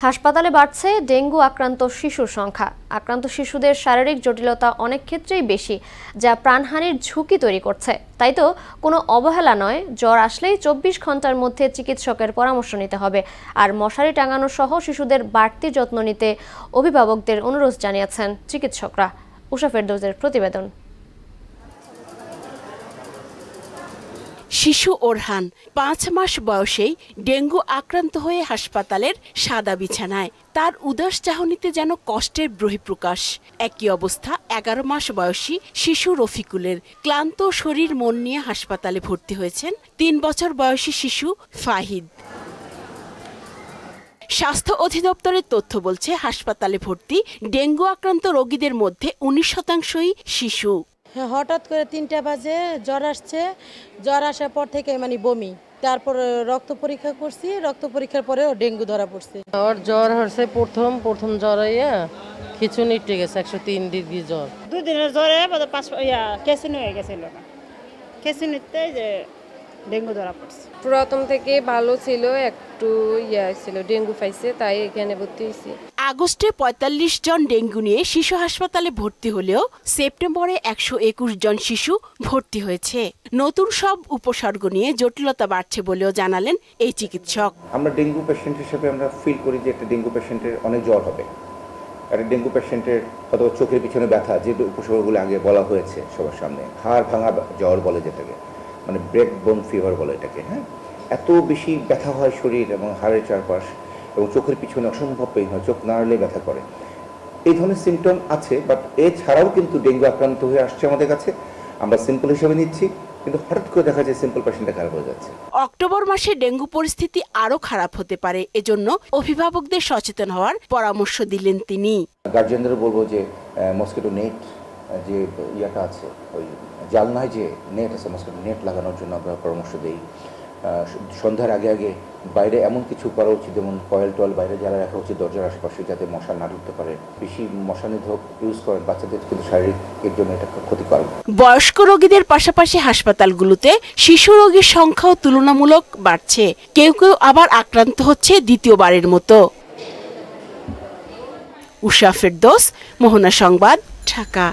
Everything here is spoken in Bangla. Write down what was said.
হাসপাতালে বাড়ছে ডেঙ্গু আক্রান্ত শিশুর সংখ্যা। আক্রান্ত শিশুদের শারীরিক জটিলতা অনেক ক্ষেত্রেই বেশি, যা প্রাণহানির ঝুঁকি তৈরি করছে। তাই তো কোনো অবহেলা নয়, জ্বর আসলেই 24 ঘন্টার মধ্যে চিকিৎসকের পরামর্শ নিতে হবে। আর মশারি টাঙানো সহ শিশুদের বাড়তি যত্ন নিতে অভিভাবকদের অনুরোধ জানিয়েছেন চিকিৎসকরা। উষা ফেরদৌসের প্রতিবেদন। শিশু ওরহান 5 মাস বয়সেই ডেঙ্গু আক্রান্ত হয়ে হাসপাতালের সাদা বিছানায়। তার উদাস চাহনিতে যেন কষ্টের বহিঃপ্রকাশ। একই অবস্থা 11 মাস বয়সী শিশু রফিকুলের। ক্লান্ত শরীর মন নিয়ে হাসপাতালে ভর্তি হয়েছেন 3 বছর বয়সী শিশু ফাহিদ। স্বাস্থ্য অধিদপ্তরের তথ্য বলছে, হাসপাতালে ভর্তি ডেঙ্গু আক্রান্ত রোগীদের মধ্যে 19% শিশু। হঠাৎ করে 3টা বাজে জ্বর আসছে, জ্বর আসার পর থেকে বমি, তারপর রক্ত পরীক্ষা করছি, রক্ত পরীক্ষার পরেও ডেঙ্গু ধরা পড়ছে। ওর জ্বর হচ্ছে প্রথম জ্বর হইয়া খিচুনি উঠে গেছে 103 ডিগ্রি জ্বর। 2 দিনের জ্বরে কেসিনি হয়ে গেছিল না, কেসিনিতে যে ডেঙ্গু ধরা পড়ছে। প্রথম থেকে ভালো ছিল, একটু ছিল ডেঙ্গু পাইছে, তাই এখানে ভর্তি হয়েছি। আগস্টে 45 জন ডেঙ্গু নিয়ে শিশু হাসপাতালে ভর্তি হলেও সেপ্টেম্বরে 121 জন শিশু ভর্তি হয়েছে। নতুন সব উপসর্গ নিয়ে জটিলতা বাড়ছে বলেও জানালেন এই চিকিৎসক। আমরা ডেঙ্গু পেশেন্ট হিসেবে আমরা ফিল করি যে একটা ডেঙ্গু পেশেন্টের অনেক জ্বর হবে, একটা ডেঙ্গু পেশেন্টের হয়তো চোখের পিছনে ব্যথা, যে উপসর্গগুলো আগে বলা হয়েছে সবার সামনে, হাড় ভাঙা জ্বর বলে যেটাকে, মানে ব্রেক বোন ফিভার বলে এটাকে। হ্যাঁ, এত বেশি ব্যথা হয় শরীর এবং হাড়ের চারপাশ, এবং চোখের পিছনে অসম্ভব পেইন হয়, চোখ নাড়লে ব্যথা করে। এই ধরনের সিমটম আছে, বাট এছাড়াও কিন্তু ডেঙ্গু আক্রান্ত হয়ে আসছে আমাদের কাছে। আমরা সিম্পল হিসেবে নিচ্ছি, কিন্তু হঠাৎ করে দেখা যায় সিম্পল পেশেন্টটা খারাপ হয়ে যাচ্ছে। অক্টোবর মাসে ডেঙ্গু পরিস্থিতি আরো খারাপ হতে পারে, এজন্য অভিভাবকদের সচেতন হওয়ার পরামর্শ দিলেন তিনি। গার্জিয়ানদের বলবো যে মসকিটো নেট যে ইয়াটা আছে, ওই জালনায় যে নেট আছে, মসকিটো নেট লাগানোর জন্য আমরা পরামর্শ দিই। সন্ধ্যার আগে আগে বাইরে এমন কিছু করা উচিত, যেমন কয়েল টয়েল বাইরে জ্বালা রাখা উচিত দরজার আশেপাশে, যাতে মশা না ঢুকতে পারে। বেশি মশা নিধক ইউজ করেন বাচ্চাদের, কিন্তু শারীরিক জন্য এটা ক্ষতিকর। বয়স্ক রোগীদের পাশাপাশি হাসপাতালগুলোতে শিশু রোগীর সংখ্যাও তুলনামূলক বাড়ছে। কেউ কেউ আবার আক্রান্ত হচ্ছে দ্বিতীয়বারের মতো। উষা ফেরদৌস, মোহনা সংবাদ, ঢাকা।